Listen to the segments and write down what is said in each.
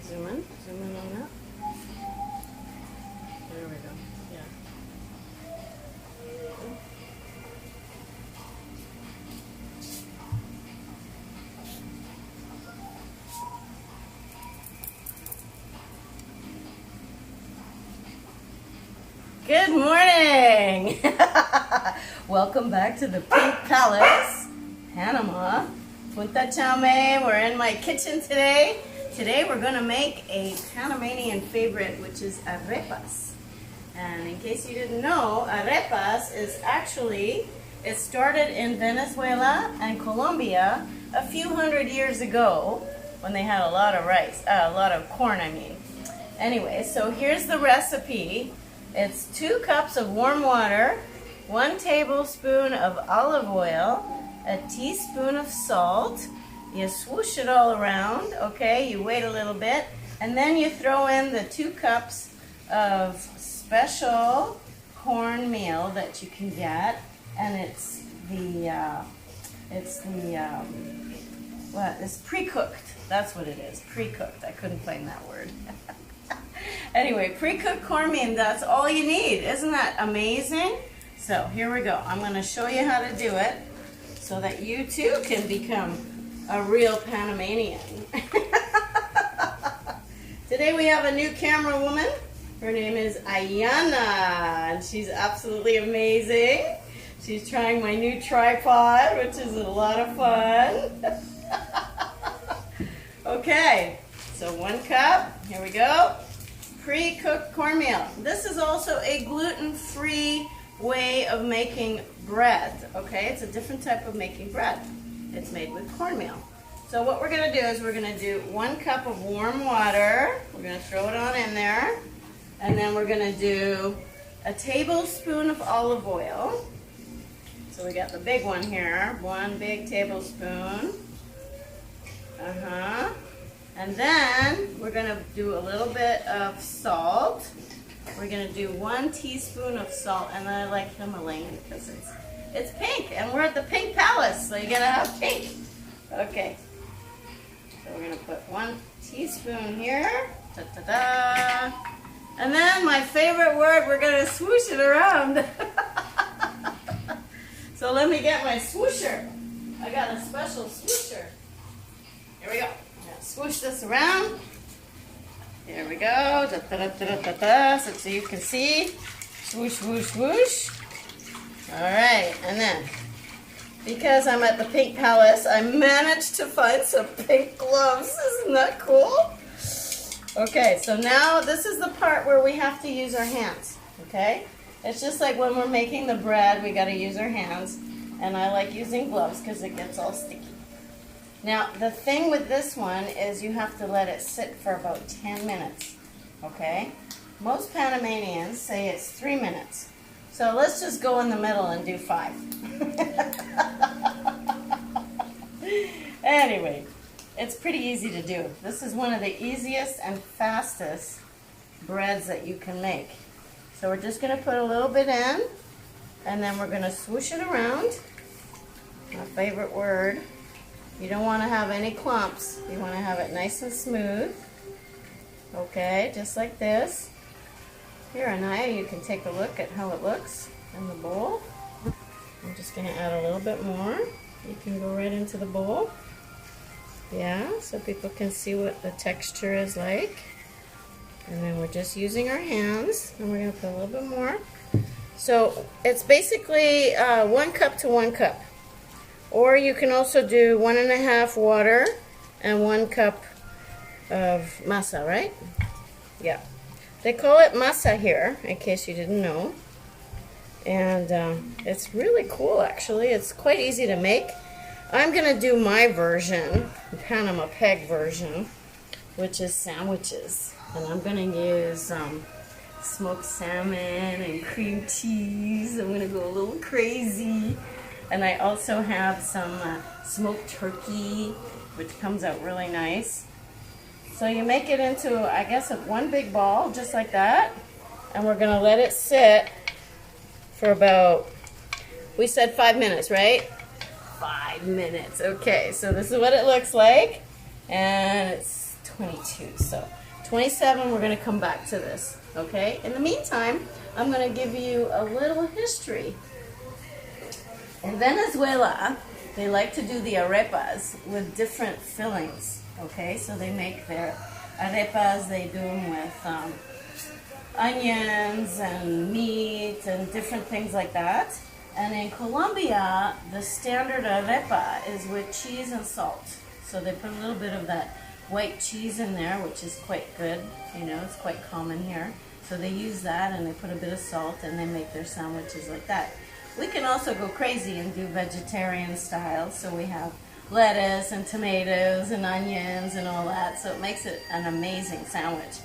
Zoom in on that. There we go. Yeah. Good morning! Welcome back to the Pink Palace, Panama, Punta Chame. We're in my kitchen today. Today we're going to make a Panamanian favorite, which is arepas. And in case you didn't know, arepas is actually, it started in Venezuela and Colombia a few hundred years ago when they had a lot of rice, a lot of corn, I mean. Anyway, so here's the recipe. It's 2 cups of warm water, 1 tablespoon of olive oil, a teaspoon of salt. You swoosh it all around, okay? You wait a little bit, and then you throw in the 2 cups of special cornmeal that you can get, and it's pre-cooked. That's what it is, pre-cooked. I couldn't find that word. Anyway, pre-cooked cornmeal, that's all you need. Isn't that amazing? So here we go. I'm going to show you how to do it so that you too can become a real Panamanian. Today we have a new camera woman. Her name is Ayana, and she's absolutely amazing. She's trying my new tripod, which is a lot of fun. Okay, so 1 cup, here we go. Pre-cooked cornmeal. This is also a gluten-free way of making bread, okay? It's a different type of making bread. It's made with cornmeal. So what we're going to do is we're going to do 1 cup of warm water. We're going to throw it on in there. And then we're going to do a tablespoon of olive oil. So we got the big one here. 1 big tablespoon. And then we're going to do a little bit of salt. We're going to do 1 teaspoon of salt, and I like Himalayan because it's pink, and we're at the Pink Palace, so you got to have pink. Okay, so we're going to put 1 teaspoon here. Ta-ta-da. And then my favorite word, we're going to swoosh it around. So let me get my swoosher. I got a special swoosher. Here we go. Swoosh this around. There we go. Da, da, da, da, da, da, so you can see. Swoosh, swoosh, swoosh. All right, and then because I'm at the Pink Palace, I managed to find some pink gloves. Isn't that cool? Okay, so now this is the part where we have to use our hands. Okay, it's just like when we're making the bread, we got to use our hands, and I like using gloves because it gets all sticky. Now, the thing with this one is you have to let it sit for about 10 minutes, okay? Most Panamanians say it's 3 minutes. So let's just go in the middle and do 5. Anyway, it's pretty easy to do. This is one of the easiest and fastest breads that you can make. So we're just going to put a little bit in, and then we're going to swoosh it around. My favorite word. You don't want to have any clumps. You want to have it nice and smooth. Okay, just like this. Here, Anaya, you can take a look at how it looks in the bowl. I'm just going to add a little bit more. You can go right into the bowl. Yeah, so people can see what the texture is like. And then we're just using our hands, and we're going to put a little bit more. So it's basically 1 cup to 1 cup. Or you can also do 1.5 water and 1 cup of masa, right? Yeah. They call it masa here, in case you didn't know. And it's really cool, actually. It's quite easy to make. I'm going to do my version, the Panama Peg version, which is sandwiches. And I'm going to use smoked salmon and cream cheese. I'm going to go a little crazy. And I also have some smoked turkey, which comes out really nice. So you make it into, I guess, 1 big ball, just like that. And we're going to let it sit for about, we said 5 minutes, right? 5 minutes. Okay, so this is what it looks like. And it's 22. So 27, we're going to come back to this, okay? In the meantime, I'm going to give you a little history. In Venezuela, they like to do the arepas with different fillings, okay? So they make their arepas, they do them with onions and meat and different things like that. And in Colombia, the standard arepa is with cheese and salt. So they put a little bit of that white cheese in there, which is quite good. You know, it's quite common here. So they use that and they put a bit of salt and they make their sandwiches like that. We can also go crazy and do vegetarian style. So we have lettuce and tomatoes and onions and all that. So it makes it an amazing sandwich.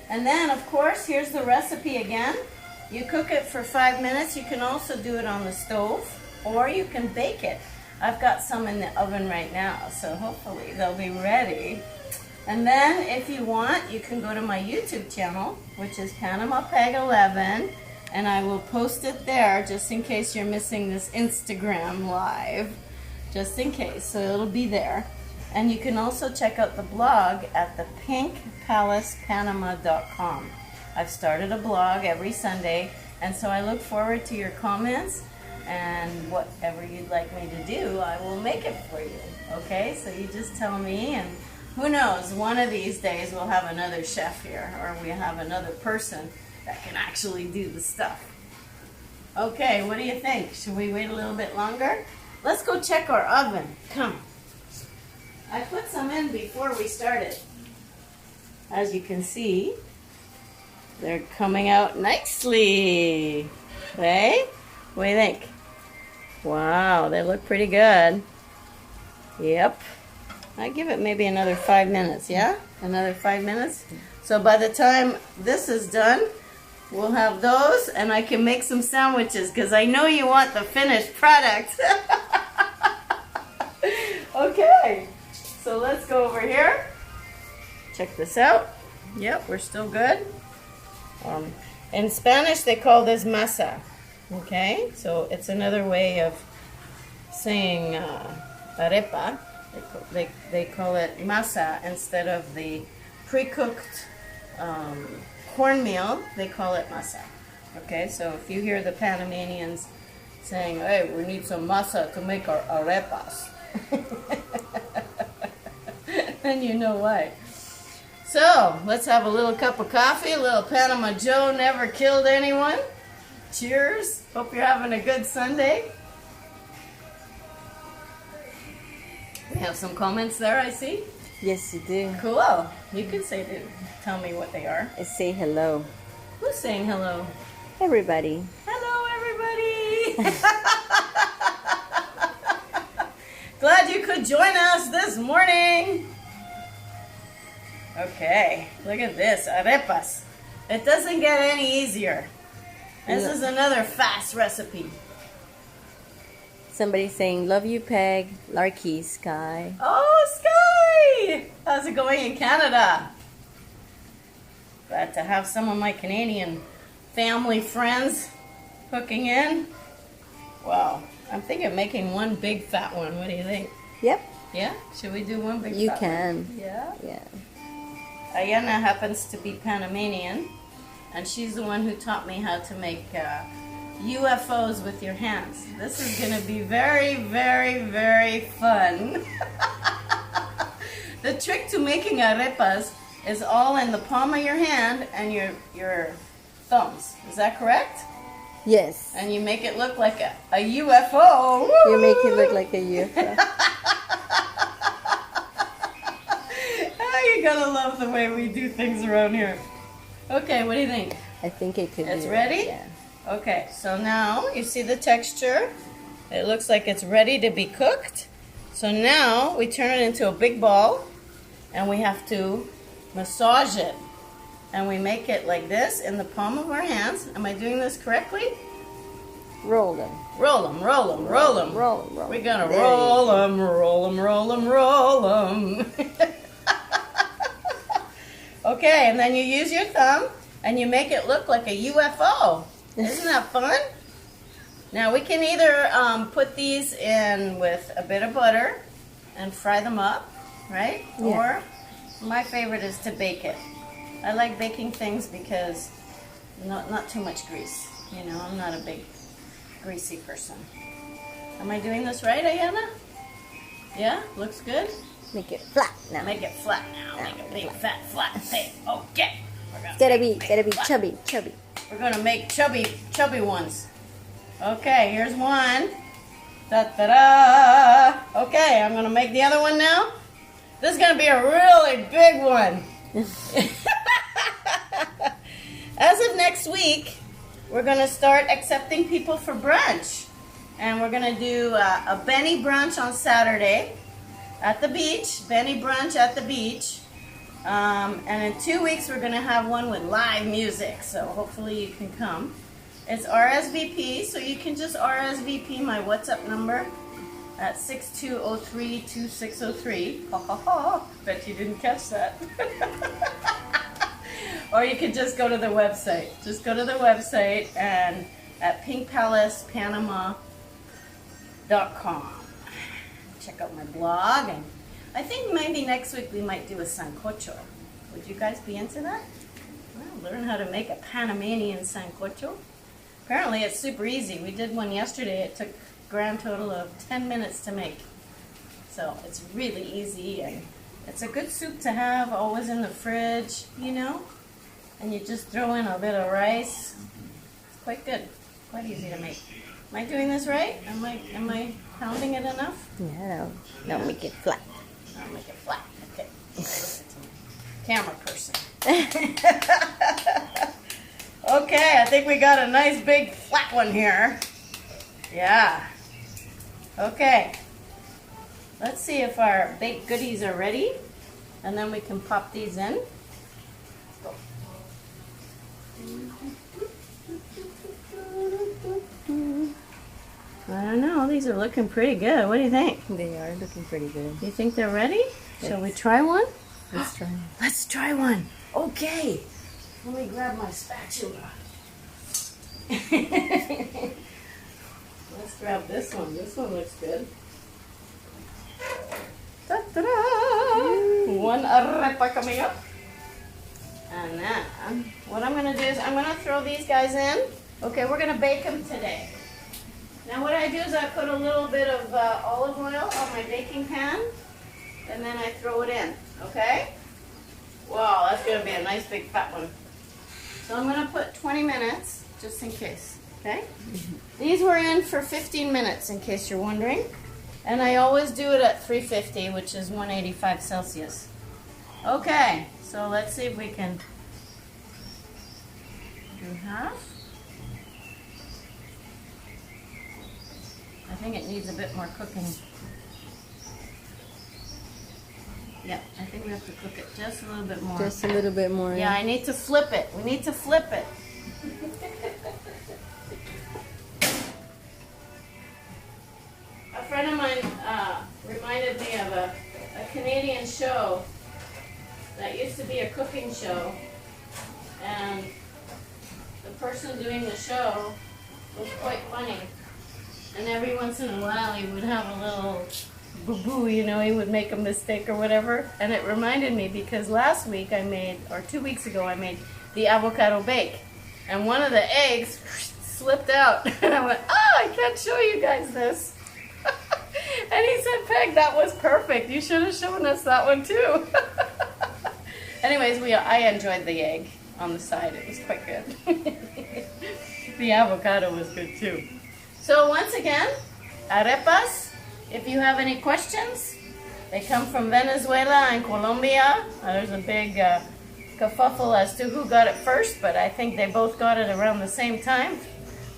And then, of course, here's the recipe again. You cook it for 5 minutes. You can also do it on the stove, or you can bake it. I've got some in the oven right now, so hopefully they'll be ready. And then, if you want, you can go to my YouTube channel, which is Panama Peg 11, and I will post it there just in case you're missing this Instagram live, just in case, so it'll be there. And you can also check out the blog at thepinkpalacepanama.com. I've started a blog every Sunday, and so I look forward to your comments, and whatever you'd like me to do, I will make it for you, okay? So you just tell me, and who knows, one of these days we'll have another chef here, or we have another person that can actually do the stuff. Okay, what do you think? Should we wait a little bit longer? Let's go check our oven. Come. I put some in before we started. As you can see, they're coming out nicely. Okay? What do you think? Wow, they look pretty good. Yep. I give it maybe another 5 minutes, yeah? Another 5 minutes? So by the time this is done, we'll have those and I can make some sandwiches because I know you want the finished product. Okay, so let's go over here. Check this out. Yep, we're still good. In Spanish, they call this masa. Okay, so it's another way of saying arepa. They call it masa instead of the pre-cooked cornmeal. They call it masa. Okay, so if you hear the Panamanians saying, "Hey, we need some masa to make our arepas," then you know why. So, let's have a little cup of coffee, a little Panama Joe never killed anyone. Cheers. Hope you're having a good Sunday. We have some comments there, I see. Yes, you do. Cool. You can say to tell me what they are. I say hello. Who's saying hello? Everybody. Hello, everybody. Glad you could join us this morning. Okay, look at this, arepas. It doesn't get any easier. This is another fast recipe. Somebody's saying, love you, Peg. Larky, Sky. Oh, Sky! How's it going in Canada? Glad to have some of my Canadian family friends hooking in. Wow, I'm thinking of making one big fat one. What do you think? Yep. Yeah? Should we do one big You fat can. one? Yeah? Yeah. Ayana happens to be Panamanian, and she's the one who taught me how to make UFOs with your hands. This is going to be very, very, very fun. The trick to making arepas is all in the palm of your hand and your thumbs. Is that correct? Yes. And you make it look like a UFO. You make it look like a UFO. You're gonna love the way we do things around here. Okay, what do you think? I think it could be. It's ready? Yeah. Okay, so now you see the texture. It looks like it's ready to be cooked. So now we turn it into a big ball and we have to massage it. And we make it like this in the palm of our hands. Am I doing this correctly? Roll them. Roll them, roll them, roll them. Roll them, roll them. We're gonna There roll them, roll them, roll them, roll them. Okay, and then you use your thumb and you make it look like a UFO. Isn't that fun? Now we can either put these in with a bit of butter and fry them up, right? Yeah. Or My favorite is to bake it. I like baking things because not too much grease. You know, I'm not a big greasy person. Am I doing this right, Ayana? Yeah, looks good. Make it flat now. Make it flat now. Make it big, fat, flat thing. Okay. Gotta be chubby, chubby. We're gonna make chubby ones. Okay, here's one. Da-da-da. Okay, I'm gonna make the other one now. This is gonna be a really big one. As of next week, we're gonna start accepting people for brunch. And we're gonna do a Benny brunch on Saturday at the beach. Benny brunch at the beach. And in 2 weeks, we're gonna have one with live music. So hopefully you can come. It's RSVP, so you can just RSVP my WhatsApp number at 6203-2603. Ha ha ha, bet you didn't catch that. Or you could just go to the website. Just go to the website and at pinkpalacepanama.com. Check out my blog, and I think maybe next week we might do a sancocho. Would you guys be into that? Well, learn how to make a Panamanian sancocho. Apparently it's super easy. We did one yesterday. It took a grand total of 10 minutes to make. So it's really easy, and it's a good soup to have always in the fridge, you know? And you just throw in a bit of rice. It's quite good. Quite easy to make. Am I doing this right? Am I pounding it enough? Yeah, no, make it flat. I'll make it flat. Okay. Camera person. Okay, I think we got a nice big flat one here. Yeah. Okay. Let's see if our baked goodies are ready. And then we can pop these in. Go. I don't know. These are looking pretty good. What do you think? They are looking pretty good. You think they're ready? Yes. Shall we try one? Let's try. Let's try one. Okay. Let me grab my spatula. Let's grab this one. This one looks good. Ta-da! One arepa coming up. And then what I'm going to do is I'm going to throw these guys in. Okay, we're going to bake them today. Now what I do is I put a little bit of olive oil on my baking pan, and then I throw it in, okay? Wow, that's going to be a nice big fat one. So I'm going to put 20 minutes, just in case, okay? These were in for 15 minutes, in case you're wondering. And I always do it at 350, which is 185 Celsius. Okay, so let's see if we can do half. I think it needs a bit more cooking. Yeah, I think we have to cook it just a little bit more. Just a little bit more. Yeah, I need to flip it. We need to flip it. A friend of mine reminded me of a Canadian show that used to be a cooking show, and the person doing the show was quite funny. And every once in a while he would have a little boo-boo, you know, he would make a mistake or whatever. And it reminded me because last week I made, or 2 weeks ago I made the avocado bake. And one of the eggs slipped out. And I went, oh, I can't show you guys this. And he said, Peg, that was perfect. You should have shown us that one too. Anyways, I enjoyed the egg on the side. It was quite good. The avocado was good too. So once again, arepas, if you have any questions, they come from Venezuela and Colombia. There's a big kerfuffle as to who got it first, but I think they both got it around the same time,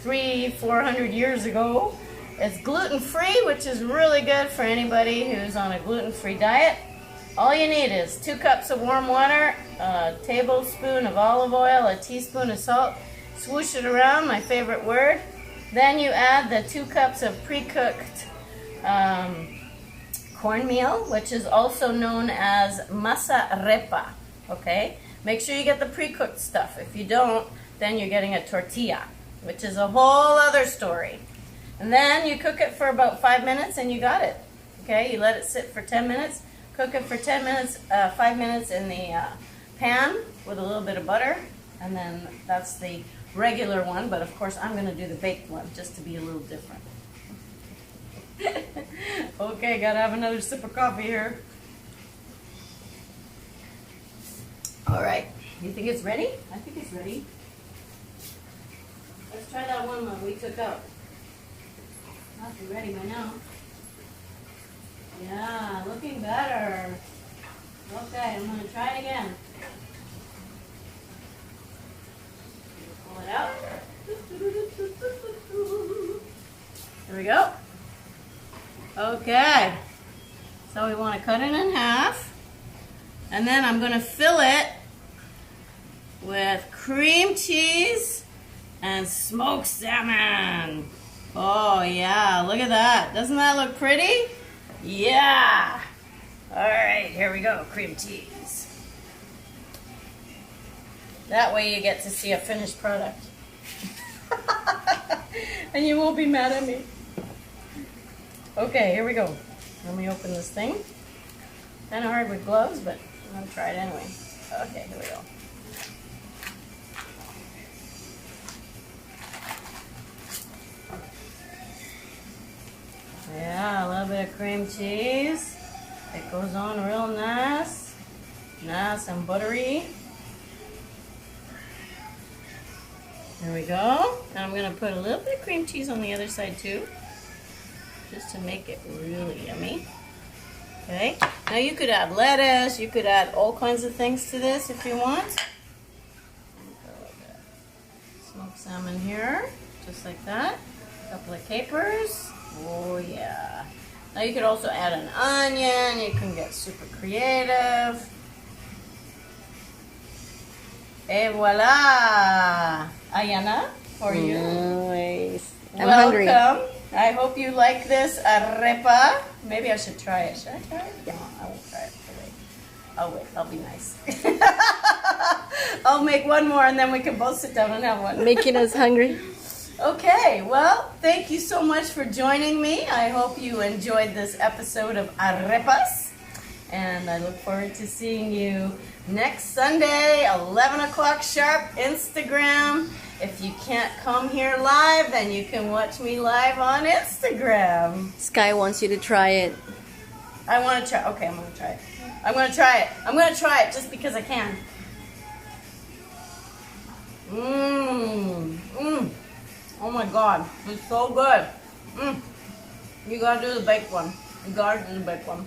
300-400 years ago. It's gluten-free, which is really good for anybody who's on a gluten-free diet. All you need is 2 cups of warm water, a tablespoon of olive oil, a teaspoon of salt. Swoosh it around, my favorite word. Then you add the 2 cups of pre-cooked cornmeal, which is also known as masa arepa, okay? Make sure you get the pre-cooked stuff. If you don't, then you're getting a tortilla, which is a whole other story. And then you cook it for about 5 minutes and you got it, okay? You let it sit for 10 minutes. Cook it for 10 minutes, 5 minutes in the pan with a little bit of butter, and then that's the regular one, but of course I'm going to do the baked one just to be a little different. Okay, gotta have another sip of coffee here. All right, you think it's ready? I think it's ready. Let's try that one we took out. Must be ready by now. Yeah, looking better. Okay, I'm gonna try it again. Pull it out. There we go. Okay, so we want to cut it in half, and then I'm going to fill it with cream cheese and smoked salmon. Oh yeah, look at that. Doesn't that look pretty? Yeah. All right, here we go, cream cheese. That way you get to see a finished product. And you won't be mad at me. Okay, here we go. Let me open this thing. Kind of hard with gloves, but I'm going to try it anyway. Okay, here we go. Yeah, a little bit of cream cheese. It goes on real nice. Nice and buttery. There we go. Now I'm going to put a little bit of cream cheese on the other side too, just to make it really yummy. Okay, now you could add lettuce, you could add all kinds of things to this if you want. Smoked salmon here, just like that. A couple of capers. Oh yeah. Now you could also add an onion, you can get super creative. Et voila! Ayana, for you. Nice. I'm Welcome. hungry. I hope you like this arepa. Maybe I should try it. Should I try it? No, I won't try it. I'll wait. I'll be nice. I'll make one more and then we can both sit down and have one. Making us hungry. Okay, well, thank you so much for joining me. I hope you enjoyed this episode of Arepas. And I look forward to seeing you next Sunday, 11 o'clock sharp, Instagram. If you can't come here live, then you can watch me live on Instagram. Sky wants you to try it. I want to try. Okay, I'm going to try it. I'm going to try it. I'm going to try it just because I can. Oh my God, it's so good. You got to do the baked one. You got to do the baked one.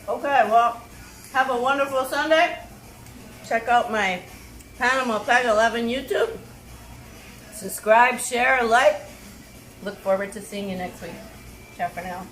Okay, well, have a wonderful Sunday. Check out my Panama Pack 11 YouTube. Subscribe, share, like. Look forward to seeing you next week. Ciao for now.